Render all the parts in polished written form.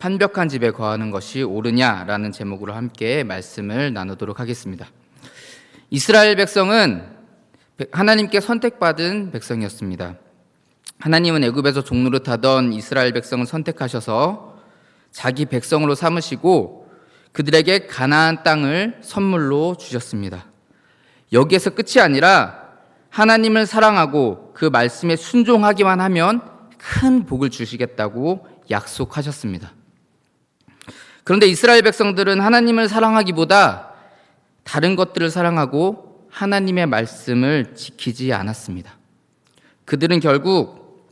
판벽한 집에 거하는 것이 옳으냐라는 제목으로 함께 말씀을 나누도록 하겠습니다. 이스라엘 백성은 하나님께 선택받은 백성이었습니다. 하나님은 애굽에서 종노릇하던 이스라엘 백성을 선택하셔서 자기 백성으로 삼으시고 그들에게 가나안 땅을 선물로 주셨습니다. 여기에서 끝이 아니라 하나님을 사랑하고 그 말씀에 순종하기만 하면 큰 복을 주시겠다고 약속하셨습니다. 그런데 이스라엘 백성들은 하나님을 사랑하기보다 다른 것들을 사랑하고 하나님의 말씀을 지키지 않았습니다. 그들은 결국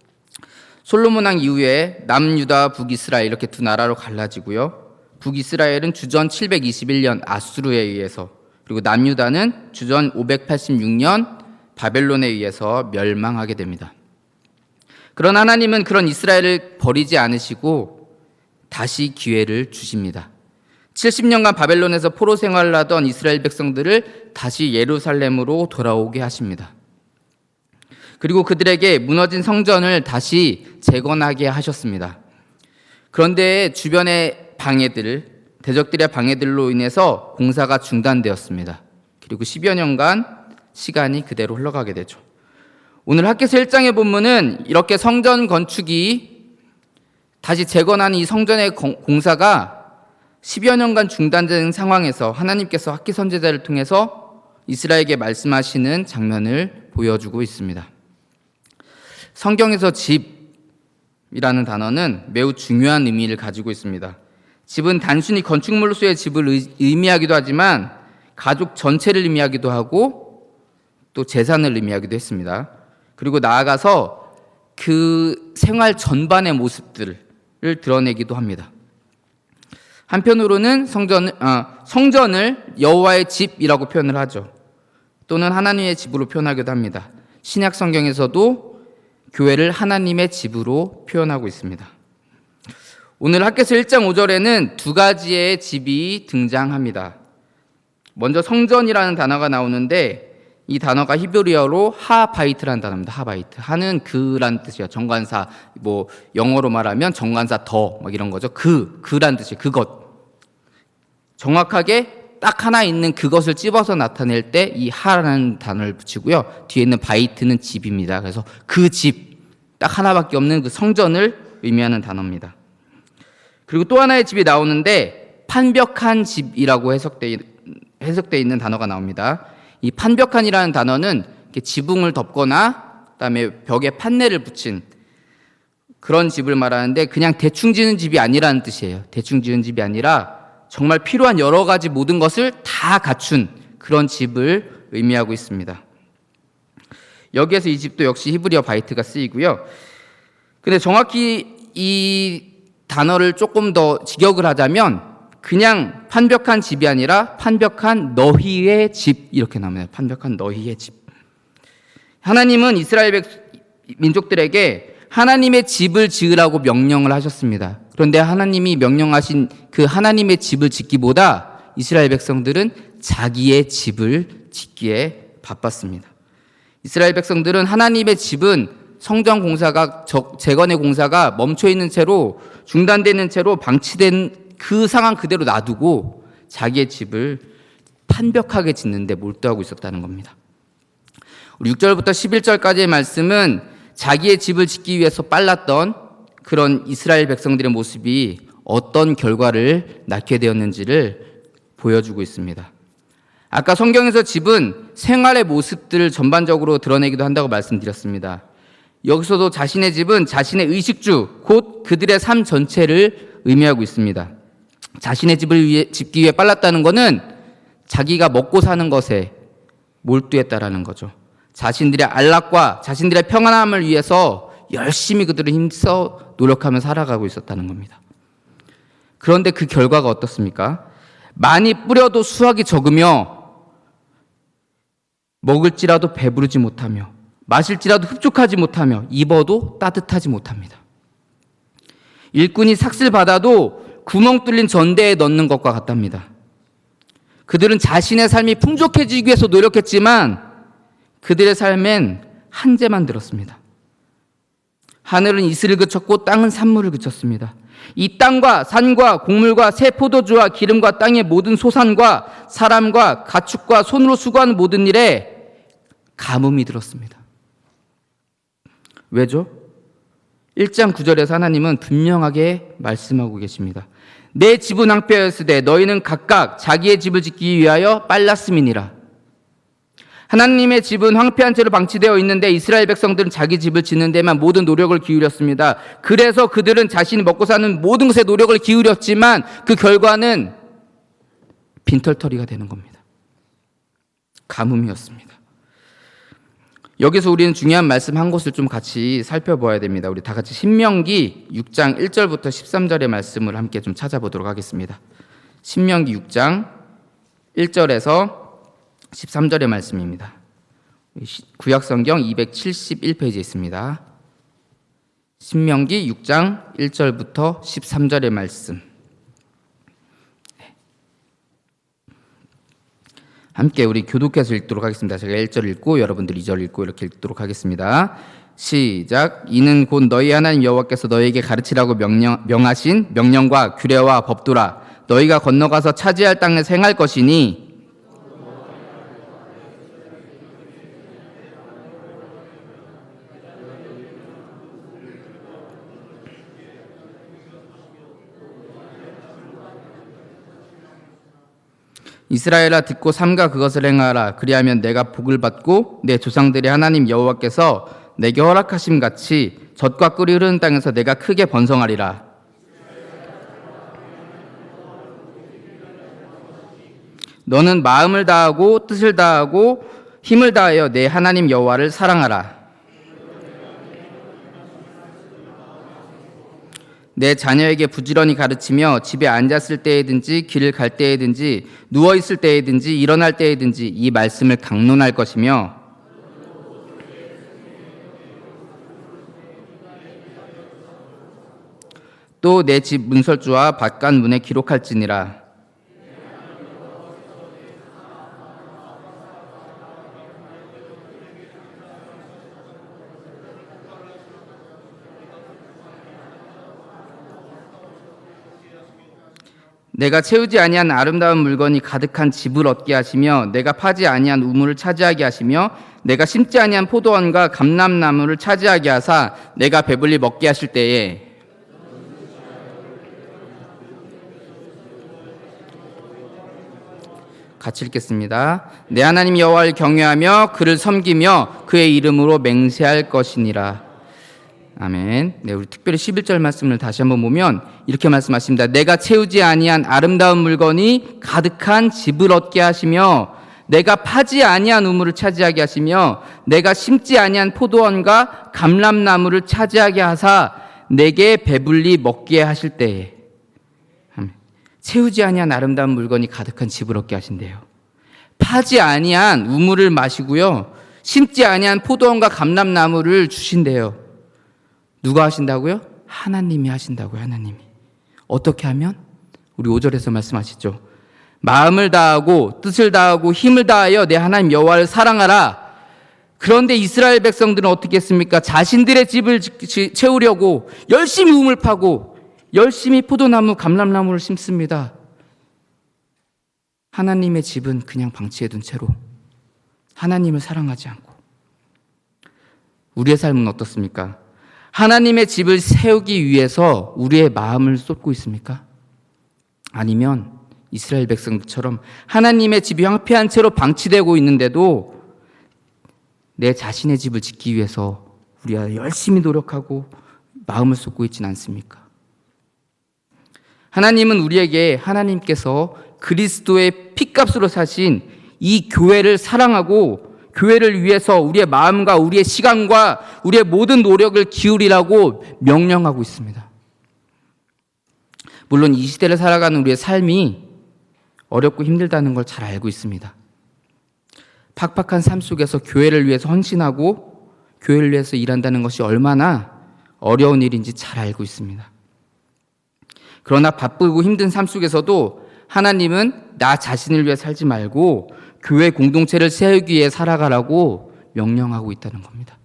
솔로몬 왕 이후에 남유다, 북이스라엘 이렇게 두 나라로 갈라지고요. 북이스라엘은 주전 721년 아수르에 의해서, 그리고 남유다는 주전 586년 바벨론에 의해서 멸망하게 됩니다. 그러나 하나님은 그런 이스라엘을 버리지 않으시고 다시 기회를 주십니다. 70년간 바벨론에서 포로 생활을 하던 이스라엘 백성들을 다시 예루살렘으로 돌아오게 하십니다. 그리고 그들에게 무너진 성전을 다시 재건하게 하셨습니다. 그런데 주변의 방해들, 대적들의 방해들로 인해서 공사가 중단되었습니다. 그리고 10여 년간 시간이 그대로 흘러가게 되죠. 오늘 학개서 1장의 본문은 이렇게 성전 건축이 다시 재건하는 이 성전의 공사가 10여 년간 중단된 상황에서 하나님께서 학개 선지자를 통해서 이스라엘에게 말씀하시는 장면을 보여주고 있습니다. 성경에서 집이라는 단어는 매우 중요한 의미를 가지고 있습니다. 집은 단순히 건축물로서의 집을 의미하기도 하지만 가족 전체를 의미하기도 하고 또 재산을 의미하기도 했습니다. 그리고 나아가서 그 생활 전반의 모습들을 드러내기도 합니다. 한편으로는 성전을 여호와의 집이라고 표현을 하죠. 또는 하나님의 집으로 표현하기도 합니다. 신약 성경에서도 교회를 하나님의 집으로 표현하고 있습니다. 오늘 학개서 1장 5절에는 두 가지의 집이 등장합니다. 먼저 성전이라는 단어가 나오는데 이 단어가 히브리어로 하바이트라는 단어입니다. 하바이트. 하는 그란 뜻이에요. 정관사, 영어로 말하면 정관사 더, 이런 거죠. 그란 뜻이에요. 그것. 정확하게 딱 하나 있는 그것을 찝어서 나타낼 때 이 하라는 단어를 붙이고요. 뒤에 있는 바이트는 집입니다. 그래서 그 집, 딱 하나밖에 없는 그 성전을 의미하는 단어입니다. 그리고 또 하나의 집이 나오는데 판벽한 집이라고 해석되어 있는 단어가 나옵니다. 이 판벽한이라는 단어는 지붕을 덮거나 그다음에 벽에 판넬을 붙인 그런 집을 말하는데 그냥 대충 지은 집이 아니라는 뜻이에요. 대충 지은 집이 아니라 정말 필요한 여러 가지 모든 것을 다 갖춘 그런 집을 의미하고 있습니다. 여기에서 이 집도 역시 히브리어 바이트가 쓰이고요. 근데 정확히 이 단어를 조금 더 직역을 하자면 그냥 판벽한 집이 아니라 판벽한 너희의 집 이렇게 나옵니다. 판벽한 너희의 집. 하나님은 이스라엘 민족들에게 하나님의 집을 지으라고 명령을 하셨습니다. 그런데 하나님이 명령하신 그 하나님의 집을 짓기보다 이스라엘 백성들은 자기의 집을 짓기에 바빴습니다. 이스라엘 백성들은 하나님의 집은 성전 공사가 재건의 공사가 멈춰 있는 채로 중단되는 채로 방치된 그 상황 그대로 놔두고 자기의 집을 판벽하게 짓는 데 몰두하고 있었다는 겁니다. 6절부터 11절까지의 말씀은 자기의 집을 짓기 위해서 빨랐던 그런 이스라엘 백성들의 모습이 어떤 결과를 낳게 되었는지를 보여주고 있습니다. 아까 성경에서 집은 생활의 모습들을 전반적으로 드러내기도 한다고 말씀드렸습니다. 여기서도 자신의 집은 자신의 의식주, 곧 그들의 삶 전체를 의미하고 있습니다. 자신의 집을 짓기 위해 빨랐다는 것은 자기가 먹고 사는 것에 몰두했다라는 거죠. 자신들의 안락과 자신들의 평안함을 위해서 열심히 그들은 힘써 노력하며 살아가고 있었다는 겁니다. 그런데 그 결과가 어떻습니까? 많이 뿌려도 수확이 적으며 먹을지라도 배부르지 못하며 마실지라도 흡족하지 못하며 입어도 따뜻하지 못합니다. 일꾼이 삭슬 받아도 구멍 뚫린 전대에 넣는 것과 같답니다. 그들은 자신의 삶이 풍족해지기 위해서 노력했지만 그들의 삶엔 한재만 들었습니다. 하늘은 이슬을 그쳤고 땅은 산물을 그쳤습니다. 이 땅과 산과 곡물과 새 포도주와 기름과 땅의 모든 소산과 사람과 가축과 손으로 수고하는 모든 일에 가뭄이 들었습니다. 왜죠? 1장 9절에서 하나님은 분명하게 말씀하고 계십니다. 내 집은 황폐하였으되 너희는 각각 자기의 집을 짓기 위하여 빨랐음이니라. 하나님의 집은 황폐한 채로 방치되어 있는데 이스라엘 백성들은 자기 집을 짓는 데만 모든 노력을 기울였습니다. 그래서 그들은 자신이 먹고 사는 모든 것에 노력을 기울였지만 그 결과는 빈털터리가 되는 겁니다. 가뭄이었습니다. 여기서 우리는 중요한 말씀 한 곳을 좀 같이 살펴봐야 됩니다. 우리 다 같이 신명기 6장 1절부터 13절의 말씀을 함께 좀 찾아보도록 하겠습니다. 신명기 6장 1절에서 13절의 말씀입니다. 구약성경 271페이지에 있습니다. 신명기 6장 1절부터 13절의 말씀. 함께 우리 교독해서 읽도록 하겠습니다. 제가 1절 읽고 여러분들 2절 읽고 이렇게 읽도록 하겠습니다. 시작. 이는 곧 너희 하나님 여호와께서 너희에게 가르치라고 명하신 명령과 규례와 법도라. 너희가 건너가서 차지할 땅에서 행할 것이니 이스라엘아 듣고 삼가 그것을 행하라. 그리하면 내가 복을 받고 내 조상들의 하나님 여호와께서 내게 허락하심 같이 젖과 꿀이 흐르는 땅에서 내가 크게 번성하리라. 너는 마음을 다하고 뜻을 다하고 힘을 다하여 내 하나님 여호와를 사랑하라. 내 자녀에게 부지런히 가르치며 집에 앉았을 때에든지 길을 갈 때에든지 누워있을 때에든지 일어날 때에든지 이 말씀을 강론할 것이며 또 내 집 문설주와 밭간문에 기록할지니라. 내가 채우지 아니한 아름다운 물건이 가득한 집을 얻게 하시며 내가 파지 아니한 우물을 차지하게 하시며 내가 심지 아니한 포도원과 감람나무를 차지하게 하사 내가 배불리 먹게 하실 때에 같이 읽겠습니다. 내 하나님 여호와를 경외하며 그를 섬기며 그의 이름으로 맹세할 것이니라. 아멘. 네, 우리 특별히 11절 말씀을 다시 한번 보면 이렇게 말씀하십니다. 내가 채우지 아니한 아름다운 물건이 가득한 집을 얻게 하시며 내가 파지 아니한 우물을 차지하게 하시며 내가 심지 아니한 포도원과 감람나무를 차지하게 하사 내게 배불리 먹게 하실 때에. 아멘. 채우지 아니한 아름다운 물건이 가득한 집을 얻게 하신대요. 파지 아니한 우물을 마시고요. 심지 아니한 포도원과 감람나무를 주신대요. 누가 하신다고요? 하나님이 하신다고요. 하나님이. 어떻게 하면? 우리 5절에서 말씀하시죠. 마음을 다하고 뜻을 다하고 힘을 다하여 내 하나님 여호와를 사랑하라. 그런데 이스라엘 백성들은 어떻게 했습니까? 자신들의 집을 채우려고 열심히 우물 파고 열심히 포도나무, 감람나무를 심습니다. 하나님의 집은 그냥 방치해둔 채로 하나님을 사랑하지 않고. 우리의 삶은 어떻습니까? 하나님의 집을 세우기 위해서 우리의 마음을 쏟고 있습니까? 아니면 이스라엘 백성들처럼 하나님의 집이 황폐한 채로 방치되고 있는데도 내 자신의 집을 짓기 위해서 우리가 열심히 노력하고 마음을 쏟고 있지는 않습니까? 하나님은 우리에게 하나님께서 그리스도의 피값으로 사신 이 교회를 사랑하고 교회를 위해서 우리의 마음과 우리의 시간과 우리의 모든 노력을 기울이라고 명령하고 있습니다. 물론 이 시대를 살아가는 우리의 삶이 어렵고 힘들다는 걸 잘 알고 있습니다. 팍팍한 삶 속에서 교회를 위해서 헌신하고 교회를 위해서 일한다는 것이 얼마나 어려운 일인지 잘 알고 있습니다. 그러나 바쁘고 힘든 삶 속에서도 하나님은 나 자신을 위해 살지 말고 교회 공동체를 세우기 위해 살아가라고 명령하고 있다는 겁니다.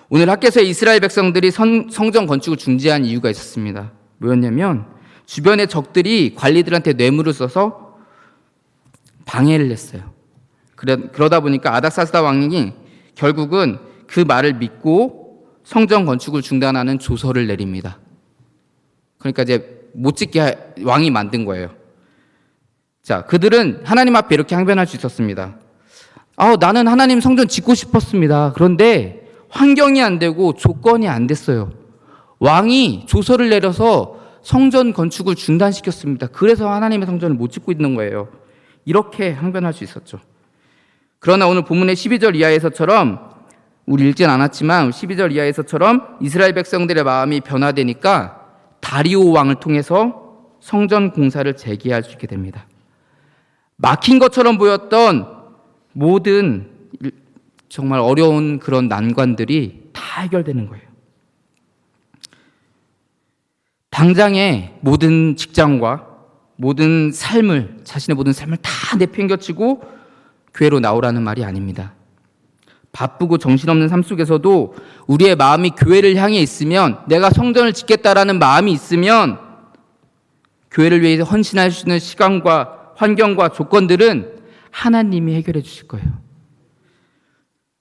오늘 학교에서 이스라엘 백성들이 성전 건축을 중지한 이유가 있었습니다. 뭐였냐면 주변의 적들이 관리들한테 뇌물을 써서 방해를 했어요. 그러다 보니까 아닥사스다 왕이 결국은 그 말을 믿고 성전 건축을 중단하는 조서를 내립니다. 그러니까 이제 못 짓게 왕이 만든 거예요. 자, 그들은 하나님 앞에 이렇게 항변할 수 있었습니다. 나는 하나님 성전 짓고 싶었습니다. 그런데 환경이 안 되고 조건이 안 됐어요. 왕이 조서를 내려서 성전 건축을 중단시켰습니다. 그래서 하나님의 성전을 못 짓고 있는 거예요. 이렇게 항변할 수 있었죠. 그러나 오늘 본문의 12절 이하에서처럼, 우리 읽진 않았지만 12절 이하에서처럼 이스라엘 백성들의 마음이 변화되니까 다리오 왕을 통해서 성전 공사를 재개할 수 있게 됩니다. 막힌 것처럼 보였던 모든 정말 어려운 그런 난관들이 다 해결되는 거예요. 당장의 모든 직장과 모든 삶을, 자신의 모든 삶을 다 내팽겨치고 교회로 나오라는 말이 아닙니다. 바쁘고 정신없는 삶 속에서도 우리의 마음이 교회를 향해 있으면, 내가 성전을 짓겠다라는 마음이 있으면 교회를 위해서 헌신할 수 있는 시간과 환경과 조건들은 하나님이 해결해 주실 거예요.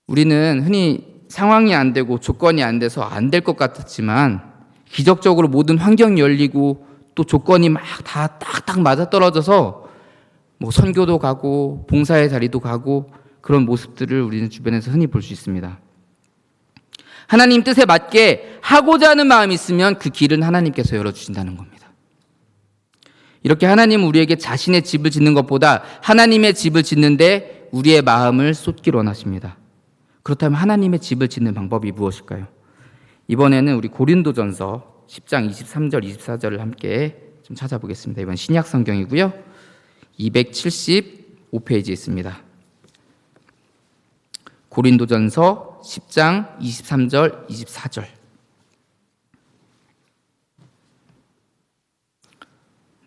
우리는 흔히 상황이 안 되고 조건이 안 돼서 안 될 것 같았지만 기적적으로 모든 환경이 열리고 또 조건이 막 다 딱딱 맞아떨어져서 선교도 가고 봉사의 자리도 가고 그런 모습들을 우리는 주변에서 흔히 볼 수 있습니다. 하나님 뜻에 맞게 하고자 하는 마음이 있으면 그 길은 하나님께서 열어주신다는 겁니다. 이렇게 하나님은 우리에게 자신의 집을 짓는 것보다 하나님의 집을 짓는데 우리의 마음을 쏟기를 원하십니다. 그렇다면 하나님의 집을 짓는 방법이 무엇일까요? 이번에는 우리 고린도전서 10장 23절 24절을 함께 좀 찾아보겠습니다. 이번 신약 성경이고요. 275페이지에 있습니다. 고린도전서 10장 23절 24절.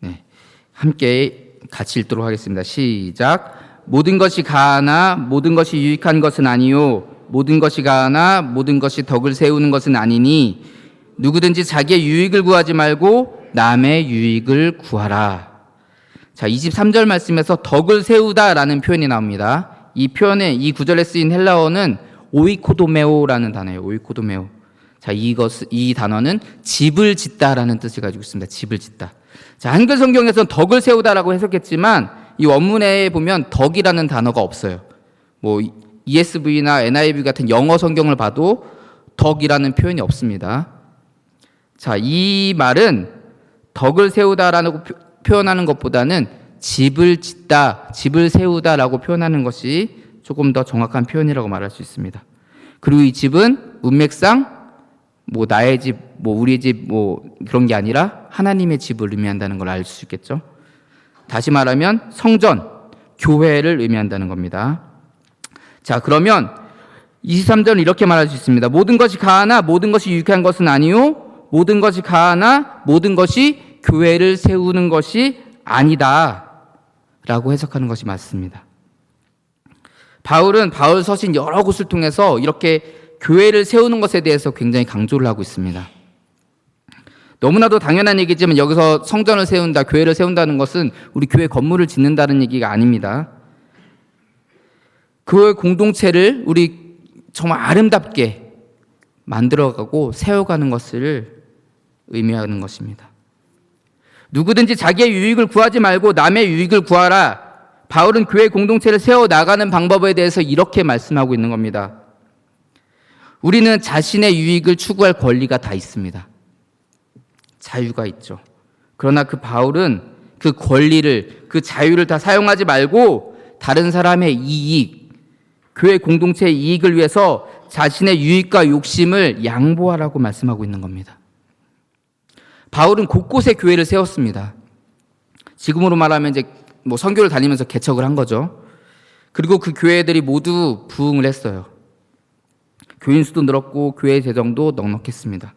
네, 함께 같이 읽도록 하겠습니다. 시작. 모든 것이 가하나 모든 것이 유익한 것은 아니요 모든 것이 가하나 모든 것이 덕을 세우는 것은 아니니 누구든지 자기의 유익을 구하지 말고 남의 유익을 구하라. 자, 23절 말씀에서 덕을 세우다라는 표현이 나옵니다. 이 표현에, 이 구절에 쓰인 헬라어는 오이코도메오라는 단어예요. 오이코도메오. 자, 이 단어는 집을 짓다라는 뜻을 가지고 있습니다. 집을 짓다. 자, 한글 성경에서는 덕을 세우다라고 해석했지만 이 원문에 보면 덕이라는 단어가 없어요. ESV나 NIV 같은 영어 성경을 봐도 덕이라는 표현이 없습니다. 자, 이 말은 덕을 세우다라고 표현하는 것보다는 집을 짓다, 집을 세우다라고 표현하는 것이 조금 더 정확한 표현이라고 말할 수 있습니다. 그리고 이 집은 문맥상 나의 집, 우리의 집 그런 게 아니라 하나님의 집을 의미한다는 걸 알 수 있겠죠. 다시 말하면 성전, 교회를 의미한다는 겁니다. 자, 그러면 23절은 이렇게 말할 수 있습니다. 모든 것이 가하나 모든 것이 유익한 것은 아니요 모든 것이 가하나 모든 것이 교회를 세우는 것이 아니다 라고 해석하는 것이 맞습니다. 바울은 바울 서신 여러 곳을 통해서 이렇게 교회를 세우는 것에 대해서 굉장히 강조를 하고 있습니다. 너무나도 당연한 얘기지만 여기서 성전을 세운다, 교회를 세운다는 것은 우리 교회 건물을 짓는다는 얘기가 아닙니다. 교회 공동체를 우리 정말 아름답게 만들어가고 세워가는 것을 의미하는 것입니다. 누구든지 자기의 유익을 구하지 말고 남의 유익을 구하라. 바울은 교회 공동체를 세워나가는 방법에 대해서 이렇게 말씀하고 있는 겁니다. 우리는 자신의 유익을 추구할 권리가 다 있습니다. 자유가 있죠. 그러나 바울은 그 권리를, 그 자유를 다 사용하지 말고 다른 사람의 이익, 교회 공동체의 이익을 위해서 자신의 유익과 욕심을 양보하라고 말씀하고 있는 겁니다. 바울은 곳곳에 교회를 세웠습니다. 지금으로 말하면 이제 선교를 다니면서 개척을 한 거죠. 그리고 그 교회들이 모두 부흥을 했어요. 교인 수도 늘었고 교회 재정도 넉넉했습니다.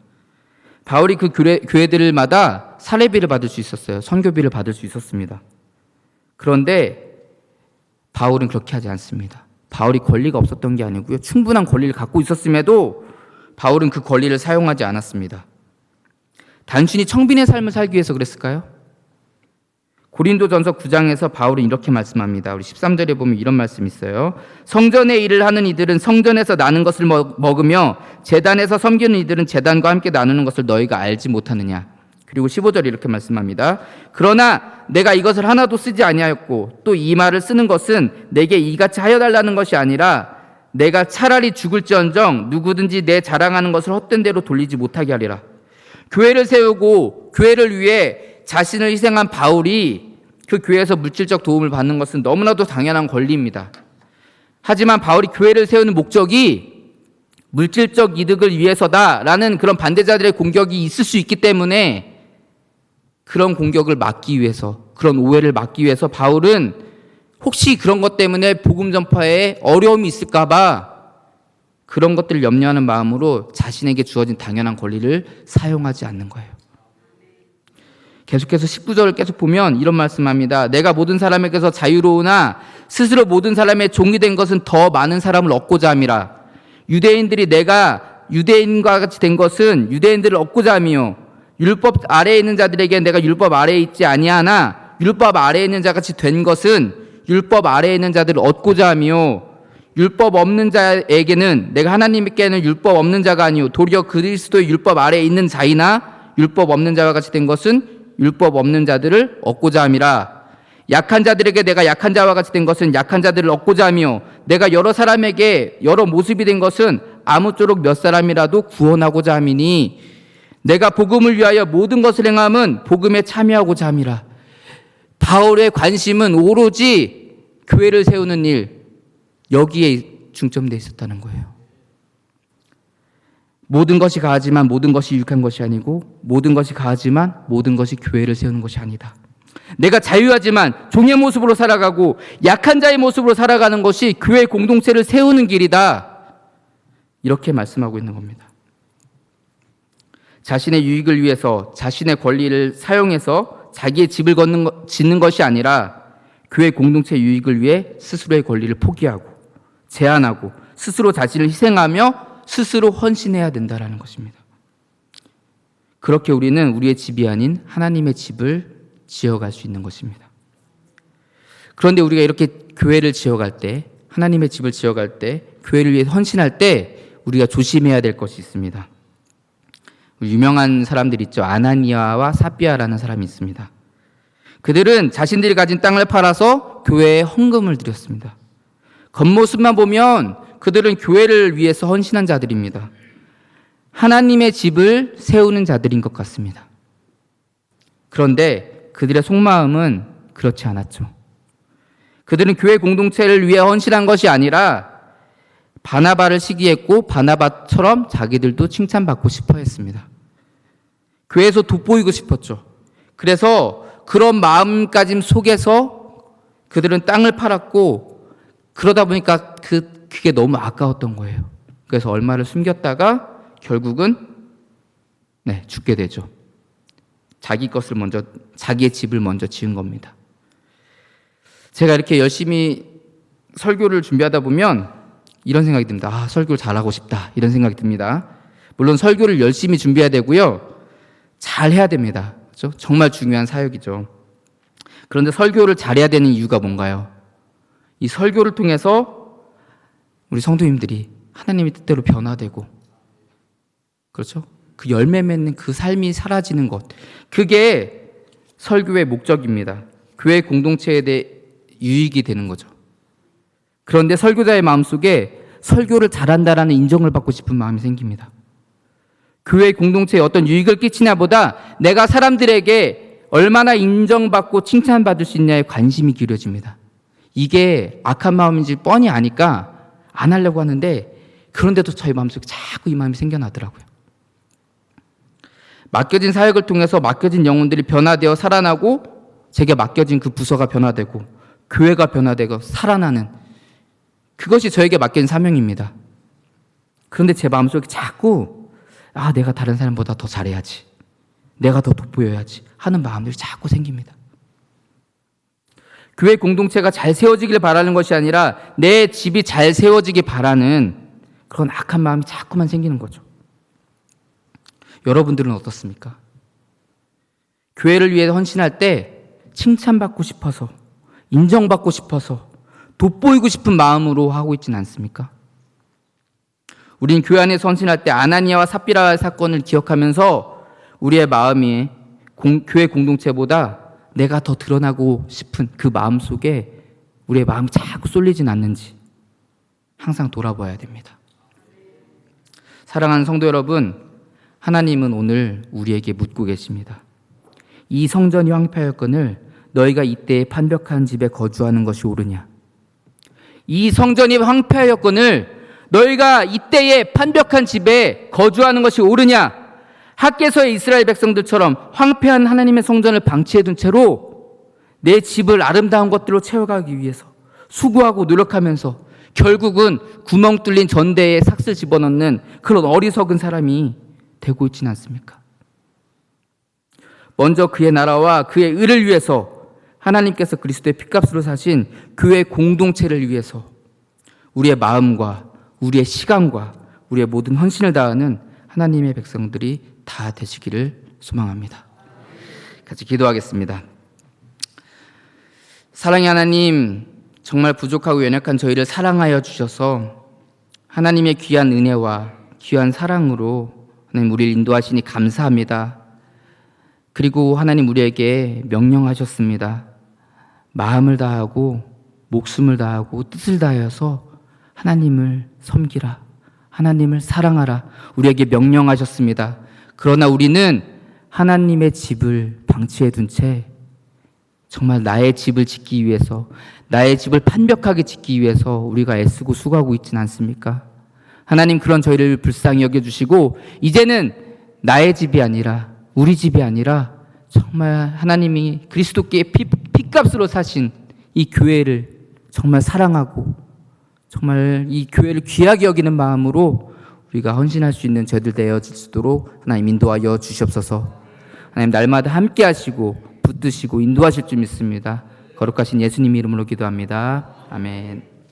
바울이 그 교회들마다 사례비를 받을 수 있었어요. 선교비를 받을 수 있었습니다. 그런데 바울은 그렇게 하지 않습니다. 바울이 권리가 없었던 게 아니고요. 충분한 권리를 갖고 있었음에도 바울은 그 권리를 사용하지 않았습니다. 단순히 청빈의 삶을 살기 위해서 그랬을까요? 고린도전서 9장에서 바울은 이렇게 말씀합니다. 우리 13절에 보면 이런 말씀이 있어요. 성전의 일을 하는 이들은 성전에서 나는 것을 먹으며 제단에서 섬기는 이들은 제단과 함께 나누는 것을 너희가 알지 못하느냐. 그리고 15절에 이렇게 말씀합니다. 그러나 내가 이것을 하나도 쓰지 아니하였고 또 이 말을 쓰는 것은 내게 이같이 하여 달라는 것이 아니라 내가 차라리 죽을지언정 누구든지 내 자랑하는 것을 헛된 대로 돌리지 못하게 하리라. 교회를 세우고 교회를 위해 자신을 희생한 바울이 그 교회에서 물질적 도움을 받는 것은 너무나도 당연한 권리입니다. 하지만 바울이 교회를 세우는 목적이 물질적 이득을 위해서다라는 그런 반대자들의 공격이 있을 수 있기 때문에 그런 공격을 막기 위해서, 그런 오해를 막기 위해서 바울은 혹시 그런 것 때문에 복음 전파에 어려움이 있을까 봐 그런 것들을 염려하는 마음으로 자신에게 주어진 당연한 권리를 사용하지 않는 거예요. 계속해서 19절을 계속 보면 이런 말씀합니다. 내가 모든 사람에게서 자유로우나 스스로 모든 사람의 종이 된 것은 더 많은 사람을 얻고자 함이라. 유대인들이 내가 유대인과 같이 된 것은 유대인들을 얻고자 함이요. 율법 아래에 있는 자들에게 내가 율법 아래에 있지 아니하나 율법 아래에 있는 자같이 된 것은 율법 아래에 있는 자들을 얻고자 함이요. 율법 없는 자에게는 내가 하나님께는 율법 없는 자가 아니요 도리어 그리스도의 율법 아래에 있는 자이나 율법 없는 자와 같이 된 것은 율법 없는 자들을 얻고자 함이라. 약한 자들에게 내가 약한 자와 같이 된 것은 약한 자들을 얻고자 하며 내가 여러 사람에게 여러 모습이 된 것은 아무쪼록 몇 사람이라도 구원하고자 함이니 내가 복음을 위하여 모든 것을 행함은 복음에 참여하고자 함이라. 바울의 관심은 오로지 교회를 세우는 일, 여기에 중점되어 있었다는 거예요. 모든 것이 가하지만 모든 것이 유익한 것이 아니고 모든 것이 가하지만 모든 것이 교회를 세우는 것이 아니다. 내가 자유하지만 종의 모습으로 살아가고 약한 자의 모습으로 살아가는 것이 교회 공동체를 세우는 길이다. 이렇게 말씀하고 있는 겁니다. 자신의 유익을 위해서 자신의 권리를 사용해서 자기의 집을 짓는 것이 아니라 교회 공동체 유익을 위해 스스로의 권리를 포기하고 제한하고 스스로 자신을 희생하며 스스로 헌신해야 된다는 것입니다. 그렇게 우리는 우리의 집이 아닌 하나님의 집을 지어갈 수 있는 것입니다. 그런데 우리가 이렇게 교회를 지어갈 때, 하나님의 집을 지어갈 때, 교회를 위해 헌신할 때 우리가 조심해야 될 것이 있습니다. 유명한 사람들 있죠. 아나니아와 삽비아라는 사람이 있습니다. 그들은 자신들이 가진 땅을 팔아서 교회에 헌금을 드렸습니다. 겉모습만 보면 그들은 교회를 위해서 헌신한 자들입니다. 하나님의 집을 세우는 자들인 것 같습니다. 그런데 그들의 속마음은 그렇지 않았죠. 그들은 교회 공동체를 위해 헌신한 것이 아니라 바나바를 시기했고 바나바처럼 자기들도 칭찬받고 싶어 했습니다. 교회에서 돋보이고 싶었죠. 그래서 그런 마음가짐 속에서 그들은 땅을 팔았고 그러다 보니까 그게 너무 아까웠던 거예요. 그래서 얼마를 숨겼다가 결국은 죽게 되죠. 자기의 집을 먼저 지은 겁니다. 제가 이렇게 열심히 설교를 준비하다 보면 이런 생각이 듭니다. 설교를 잘하고 싶다. 이런 생각이 듭니다. 물론 설교를 열심히 준비해야 되고요. 잘 해야 됩니다. 그렇죠? 정말 중요한 사역이죠. 그런데 설교를 잘해야 되는 이유가 뭔가요? 이 설교를 통해서 우리 성도님들이 하나님의 뜻대로 변화되고, 그렇죠? 그 열매 맺는 그 삶이 사라지는 것, 그게 설교의 목적입니다. 교회 공동체에 대해 유익이 되는 거죠. 그런데 설교자의 마음속에 설교를 잘한다라는 인정을 받고 싶은 마음이 생깁니다. 교회 공동체에 어떤 유익을 끼치냐보다 내가 사람들에게 얼마나 인정받고 칭찬받을 수 있냐에 관심이 기울어집니다. 이게 악한 마음인지 뻔히 아니까 안 하려고 하는데, 그런데도 저희 마음속에 자꾸 이 마음이 생겨나더라고요. 맡겨진 사역을 통해서 맡겨진 영혼들이 변화되어 살아나고, 제게 맡겨진 그 부서가 변화되고 교회가 변화되고 살아나는, 그것이 저에게 맡겨진 사명입니다. 그런데 제 마음속에 자꾸 내가 다른 사람보다 더 잘해야지, 내가 더 돋보여야지 하는 마음들이 자꾸 생깁니다. 교회 공동체가 잘 세워지길 바라는 것이 아니라 내 집이 잘 세워지길 바라는 그런 악한 마음이 자꾸만 생기는 거죠. 여러분들은 어떻습니까? 교회를 위해 헌신할 때 칭찬받고 싶어서, 인정받고 싶어서, 돋보이고 싶은 마음으로 하고 있지는 않습니까? 우린 교회 안에서 헌신할 때 아나니아와 삽비라 사건을 기억하면서 우리의 마음이 교회 공동체보다 내가 더 드러나고 싶은 그 마음 속에 우리의 마음이 자꾸 쏠리진 않는지 항상 돌아봐야 됩니다. 사랑하는 성도 여러분, 하나님은 오늘 우리에게 묻고 계십니다. 이 성전이 황폐하였거늘 너희가 이때에 판벽한 집에 거주하는 것이 옳으냐? 이 성전이 황폐하였거늘 너희가 이때에 판벽한 집에 거주하는 것이 옳으냐? 학개서의 이스라엘 백성들처럼 황폐한 하나님의 성전을 방치해둔 채로 내 집을 아름다운 것들로 채워가기 위해서 수고하고 노력하면서 결국은 구멍 뚫린 전대에 삭슬 집어넣는 그런 어리석은 사람이 되고 있지는 않습니까? 먼저 그의 나라와 그의 의를 위해서 하나님께서 그리스도의 핏값으로 사신 교회 공동체를 위해서 우리의 마음과 우리의 시간과 우리의 모든 헌신을 다하는 하나님의 백성들이 다 되시기를 소망합니다. 같이 기도하겠습니다. 사랑의 하나님, 정말 부족하고 연약한 저희를 사랑하여 주셔서 하나님의 귀한 은혜와 귀한 사랑으로 하나님 우리를 인도하시니 감사합니다. 그리고 하나님 우리에게 명령하셨습니다. 마음을 다하고 목숨을 다하고 뜻을 다하여서 하나님을 섬기라, 하나님을 사랑하라 우리에게 명령하셨습니다. 그러나 우리는 하나님의 집을 방치해 둔 채 정말 나의 집을 짓기 위해서, 나의 집을 판벽하게 짓기 위해서 우리가 애쓰고 수고하고 있지는 않습니까? 하나님, 그런 저희를 불쌍히 여겨주시고 이제는 나의 집이 아니라, 우리 집이 아니라 정말 하나님이 그리스도께 핏값으로 사신 이 교회를 정말 사랑하고 정말 이 교회를 귀하게 여기는 마음으로 우리가 헌신할 수 있는 저희들 되어질 수 있도록 하나님 인도하여 주시옵소서. 하나님, 날마다 함께 하시고 붙드시고 인도하실 줄 믿습니다. 거룩하신 예수님 이름으로 기도합니다. 아멘.